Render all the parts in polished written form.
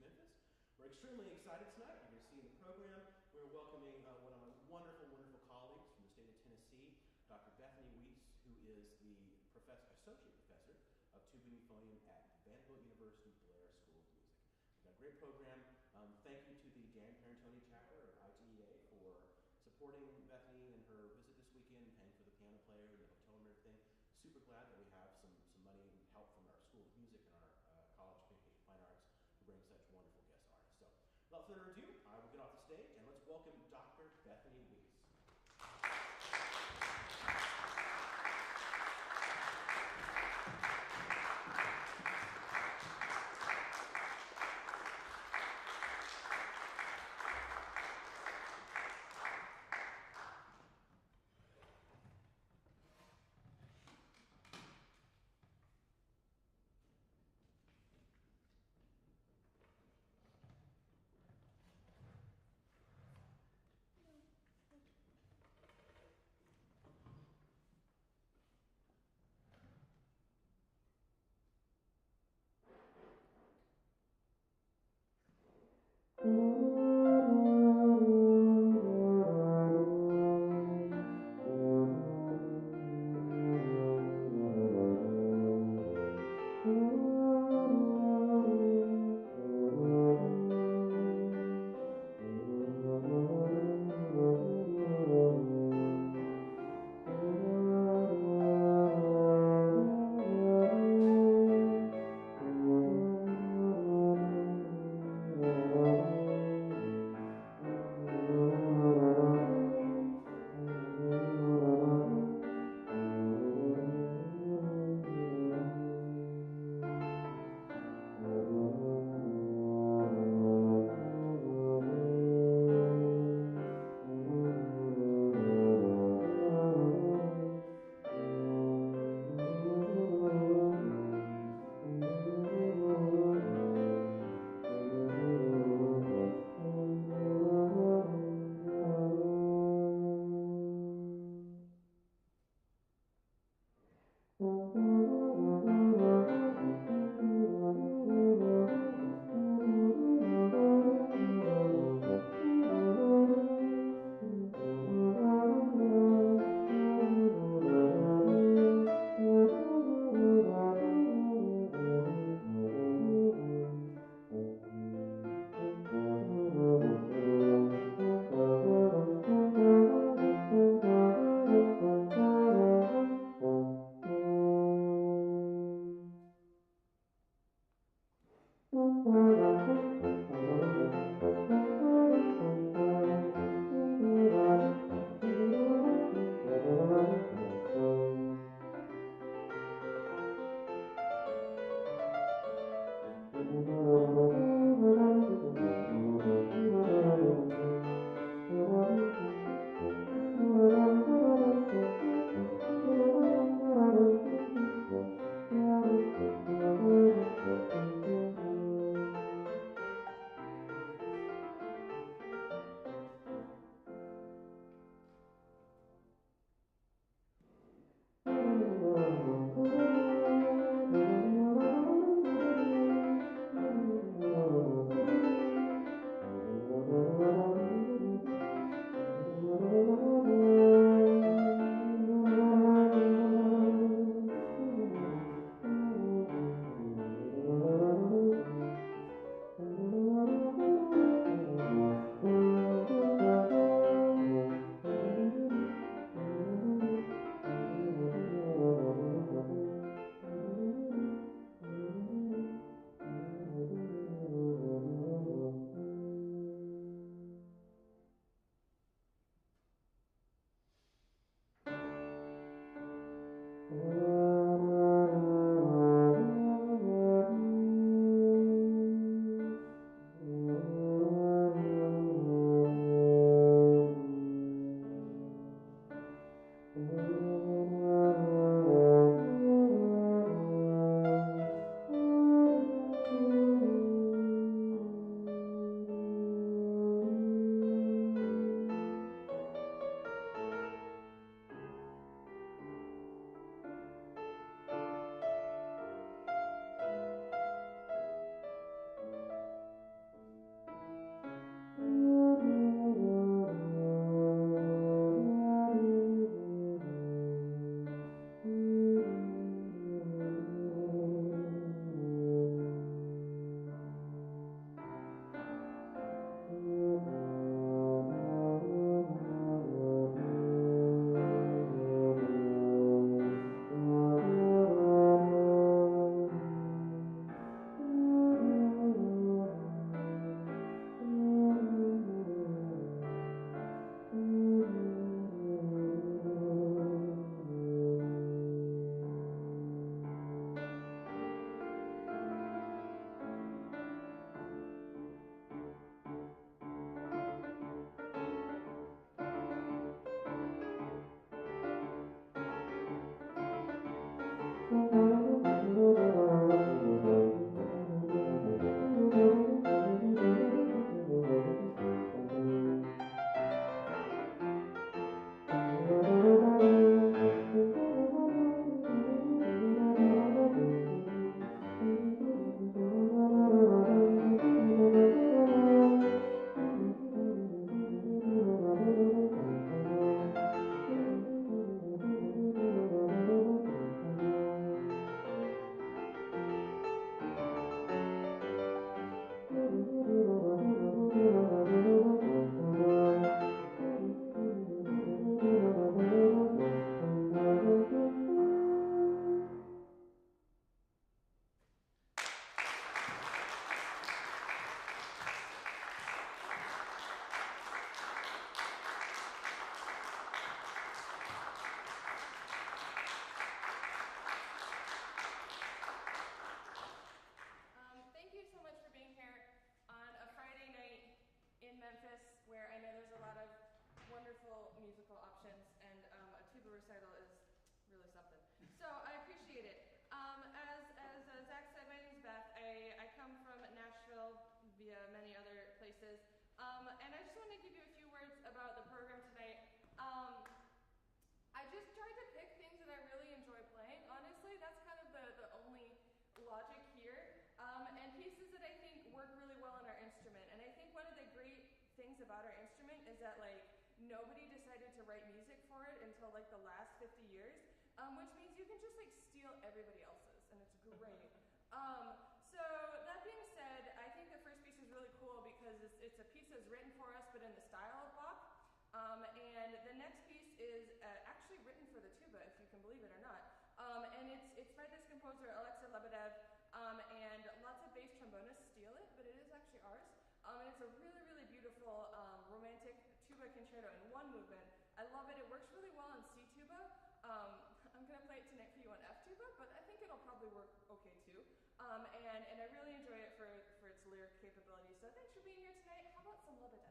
Memphis. We're extremely excited tonight. You're going to see in the program, we're welcoming one of my wonderful, wonderful colleagues from the state of Tennessee, Dr. Bethany Wiese, who is the associate professor of tuba and euphonium at Vanderbilt University Blair School of Music. We've got a great program. Thank you to the Dan Parentoni chapter at ITEA for supporting Bethany in her visit this weekend, paying for the piano player and the hotel and everything. Super glad that we have some money and help from our School of Music and our College of Communication Fine Arts to bring such wonderful guest artists. So, without further ado, I will get off the stage and let's welcome Dr. Bethany Wiese. recital is really something. So I appreciate it. As Zach said, my name is Beth. I come from Nashville via many other places. And I just want to give you a few words about the program tonight. I just tried to pick things that I really enjoy playing. Honestly, that's kind of the only logic here. And pieces that I think work really well on our instrument. And I think one of the great things about our instrument is that nobody decided to write music for it until the last 50 years, which means you can just steal everybody else's, and it's great. So that being said, I think the first piece is really cool because it's a piece that's written for us, but in the style of Bach. And the next piece is actually written for the tuba, if you can believe it or not. And it's by this composer, Alexei Lebedev, and lots of bass trombonists steal it, but it is actually ours. And it's a really, really beautiful romantic tuba concerto in one movement. I love it. It works really well on C tuba. I'm going to play it tonight for you on F tuba, but I think it'll probably work okay too. And I really enjoy it for its lyric capability. So thanks for being here tonight. How about some Lebedev?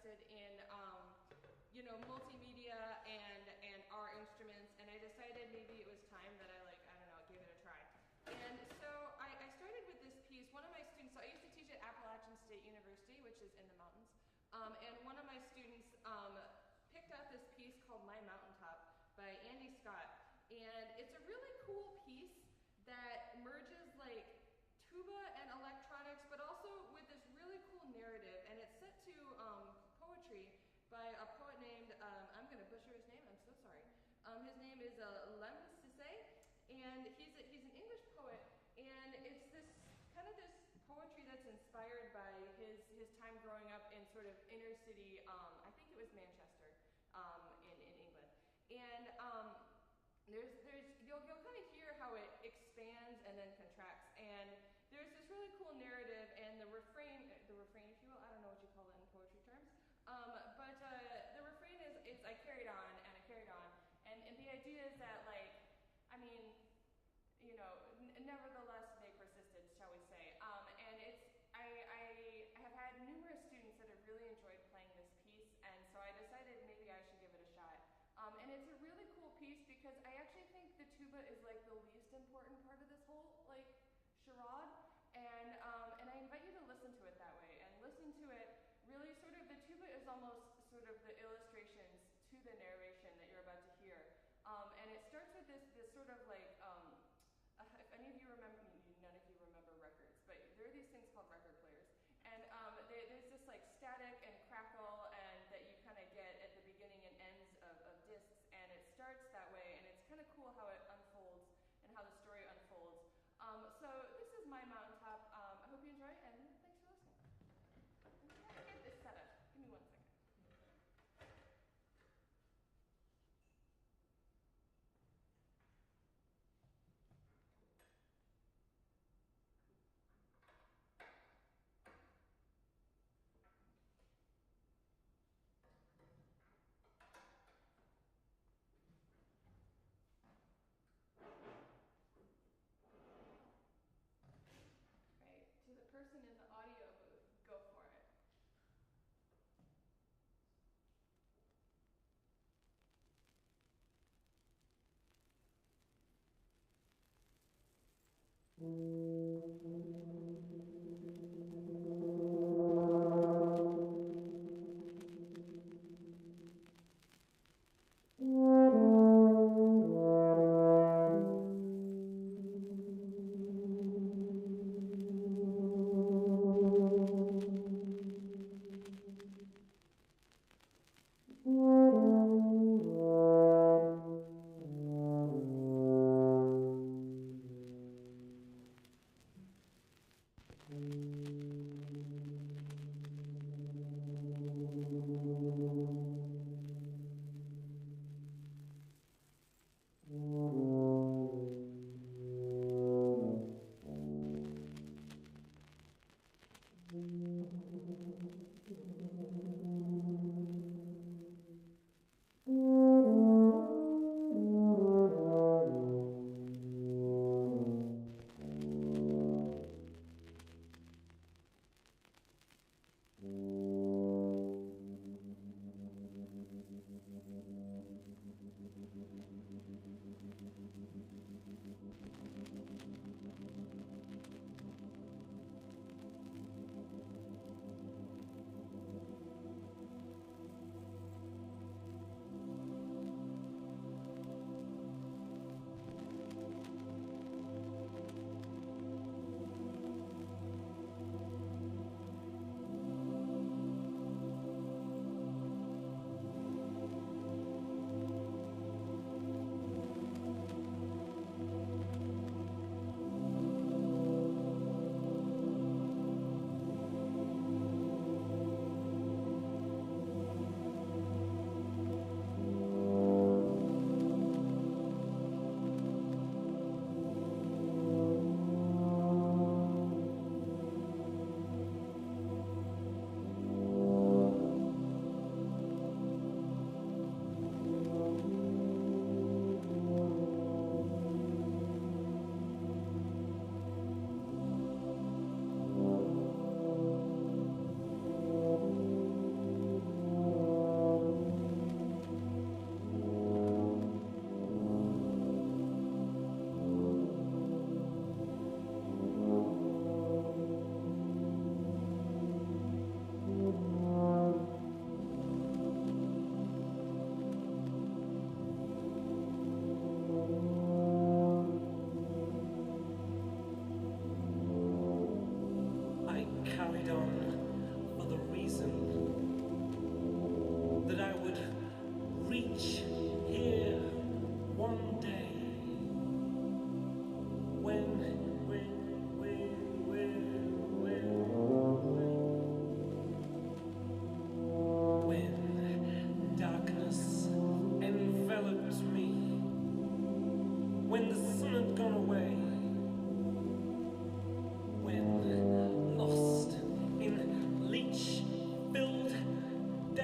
interested in, multimedia and our instruments, and I decided maybe it was time that I gave it a try. And so I started with this piece. One of my students, so I used to teach at Appalachian State University, which is in the mountains, and one of my students picked out this piece called My Mountaintop by Andy Scott. And it's a really cool piece that merges like tuba and electronics, but also with this really cool narrative. And it's set to poetry by a poet named, I'm going to butcher his name, I'm so sorry. His name is Lem Sisse, and he's an English poet. And it's this poetry that's inspired by his time growing up in sort of inner city, I think it was Manchester, in England. And you'll kind of hear how it expands and then contracts. And there's this really cool narrative, and the refrain, if you will, I don't know what you call it in poetry terms, but the refrain is I carried on and I carried on. And the idea is that, nevertheless they persisted, shall we say. And I have had numerous students that have really enjoyed playing this piece, and so I decided maybe I should give it a shot. And it's a really cool piece because I actually think the tuba is like the least important part of this whole charade, and I invite you to listen to it that way, and listen to it really sort of, the tuba is almost sort of the illustrations to the narration that you're about to hear. And it starts with this sort of if any of you remember, none of you remember records, but there are these things called record players. And there's this static and crackle and that you kind of get at the beginning and ends of discs, and it starts that way, and it's kind of cool how it unfolds and how the story unfolds. So this is My Mountaintop. I hope you enjoy, and thanks for listening. I'm trying to get this set up. Give me 1 second.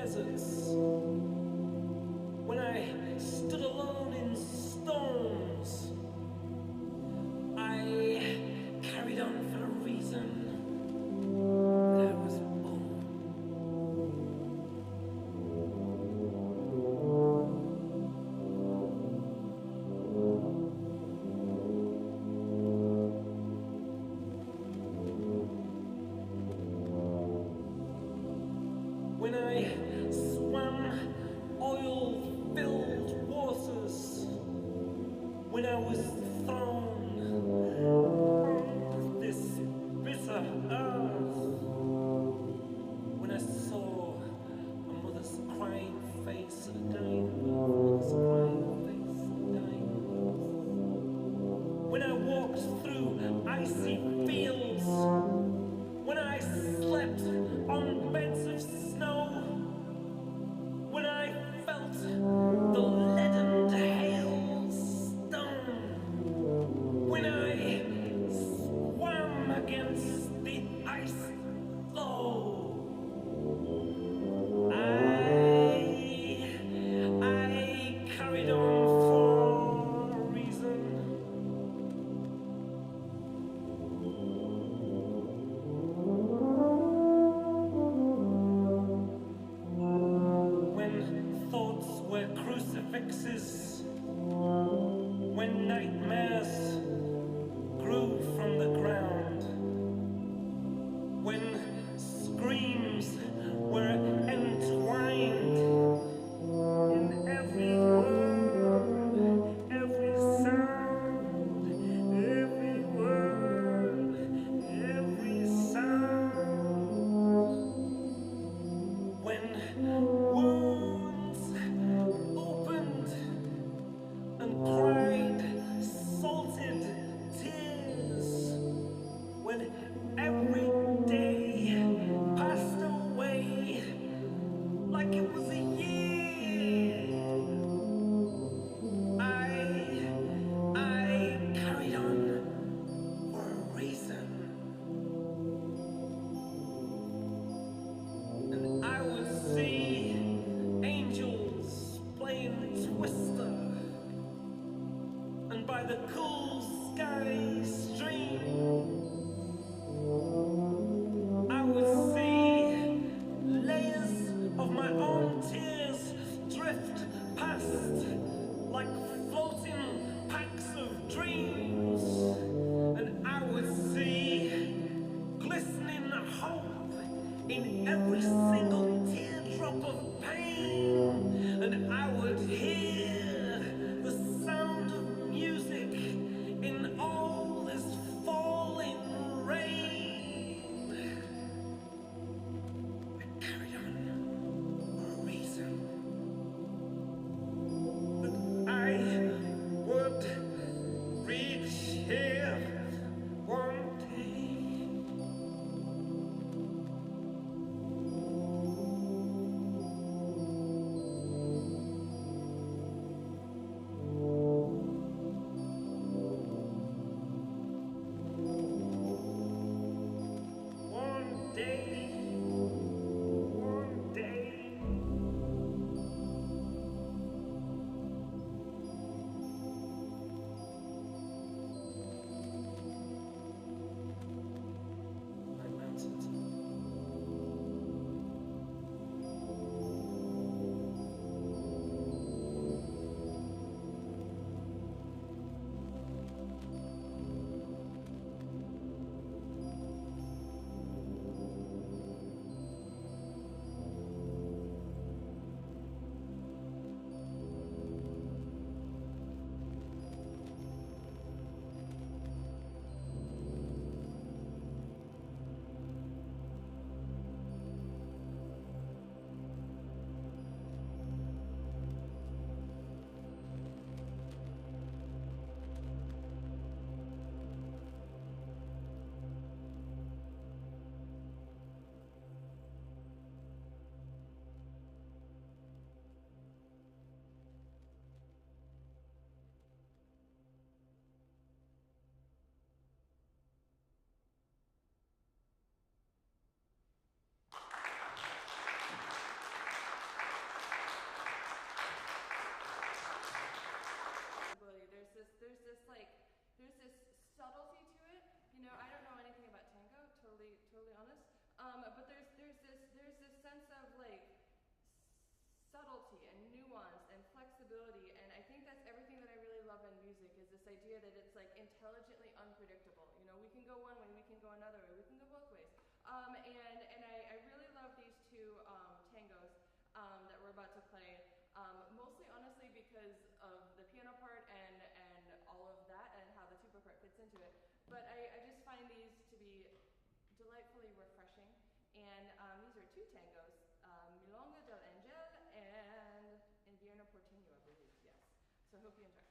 deserts, when I stood alone in storms, I carried on for a reason that I was born. When I swam oil-filled waters, when I was thrown on this bitter earth, when I saw a mother's crying face and a dying mother's crying face and a dying mother, when I walked through icy fields, when I slept on beds of snow, when I felt the leaden hailstone, when I swam against the ice floe, I carried on for a reason. When thoughts were crucifixes, when nightmares grew from the ground, when screams were entwined in every word, every sound, every word, every sound, when wounds opened and cried salted tears, when every day passed away like it was a year, I carried on for a reason. And I would see angels playing Twister, and by the cool sky stream, I would see layers of my own tears drift past like floating packs of dreams, and I would see glistening hope in every single teardrop of pain, and I would hear the sound of music in all this falling rain. I carried on for a reason. But I flexibility, and I think that's everything that I really love in music, is this idea that it's like intelligently unpredictable. You know, we can go one way, we can go another way, we can go both ways. And I really love these two tangos that we're about to play. Mostly, honestly, because of the piano part and all of that, and how the tuba part fits into it. But I just find these to be delightfully refreshing. And these are two tangos, Milonga del Angel and Invierno Porteño, I believe, yes. So I hope you enjoy.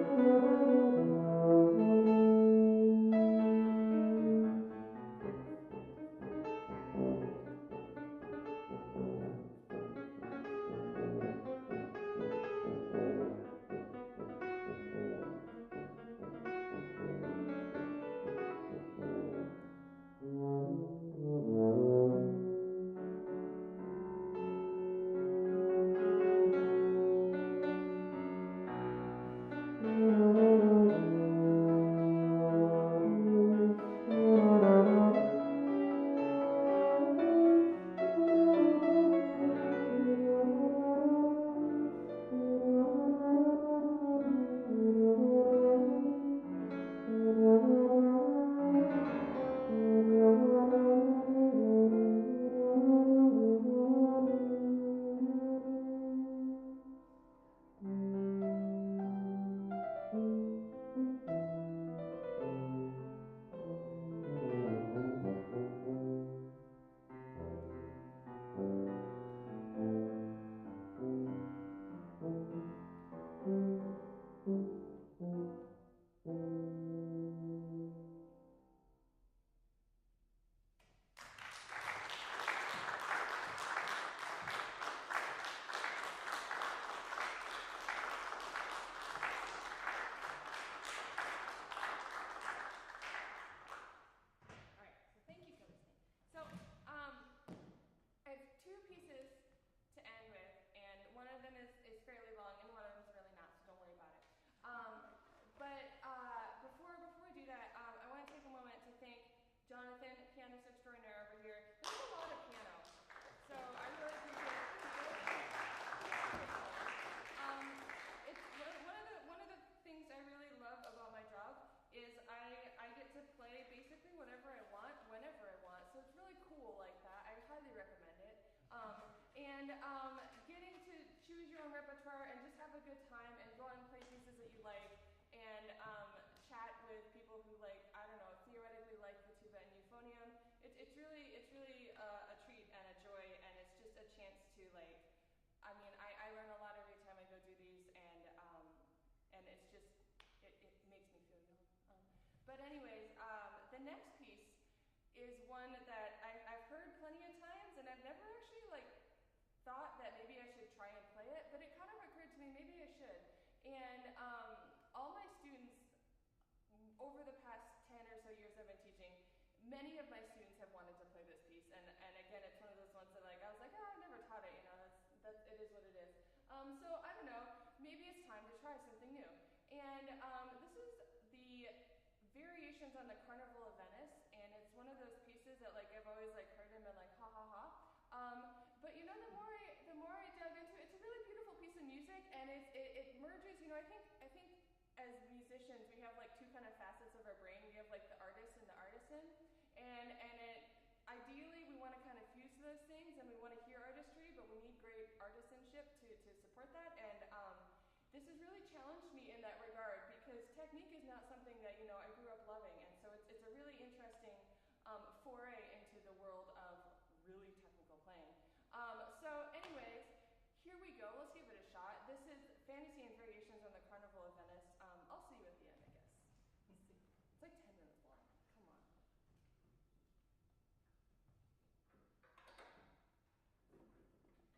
All right, so thank you for listening. So, I have two pieces to end with, and one of them is fairly long, and one of them is really not, so don't worry about it. But before we do that, I want to take a moment to thank Jonathan, pianist extraordinaire over here. There's a lot of piano, so I really appreciate it. It's one of the things I really love about my job is I get to play basically whatever I want, whenever I want. So it's really cool like that. I highly recommend it. And getting to choose your own repertoire and just have a good time and go out and play pieces that you like and chat with people who like, I don't know, theoretically like the tuba and euphonium. It's really a treat and a joy, and it's just a chance to like, I mean, I learn a lot every time I go do these, and it's just, it makes me feel young. But anyways, the next piece is one that I've heard plenty of times, and I've never actually like thought that maybe I should try and play it, but it kind of occurred to me maybe I should. And all my students over the past 10 or so years I've been teaching, many of my students have wanted to play this piece, and again, it's one of those ones that like I was like, oh, I've never taught it, you know, that's it is what it is. So I don't know, maybe it's time to try something new. And this is the Variations on the Carnival of Venice, and it's one of those pieces that like I've always like heard and been like ha ha ha. But you know, the more I dug into it, it's a really beautiful piece of music, and it merges. You know, I think as musicians we have like two kind of facets of our brain. We have like the artist and the artisan, and it ideally we want to kind of fuse those things, and we want to hear artistry, but we need great artisanship to support that. And this has really challenged me in that regard because technique is not something that you know I grew up loving, and so it's a really interesting foray into the world of really technical playing. So anyways, here we go. Let's give it a shot. This is Fantasy and Variations on the Carnival of Venice. I'll see you at the end, I guess. Let's see. It's like 10 minutes long. Come on. Should make sure my page is on the right.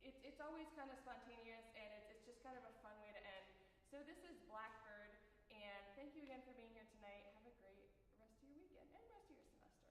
it's always kind of spontaneous, and it's just kind of a fun way to end. So this is Blackbird, and thank you again for being here tonight. Have a great rest of your weekend and rest of your semester.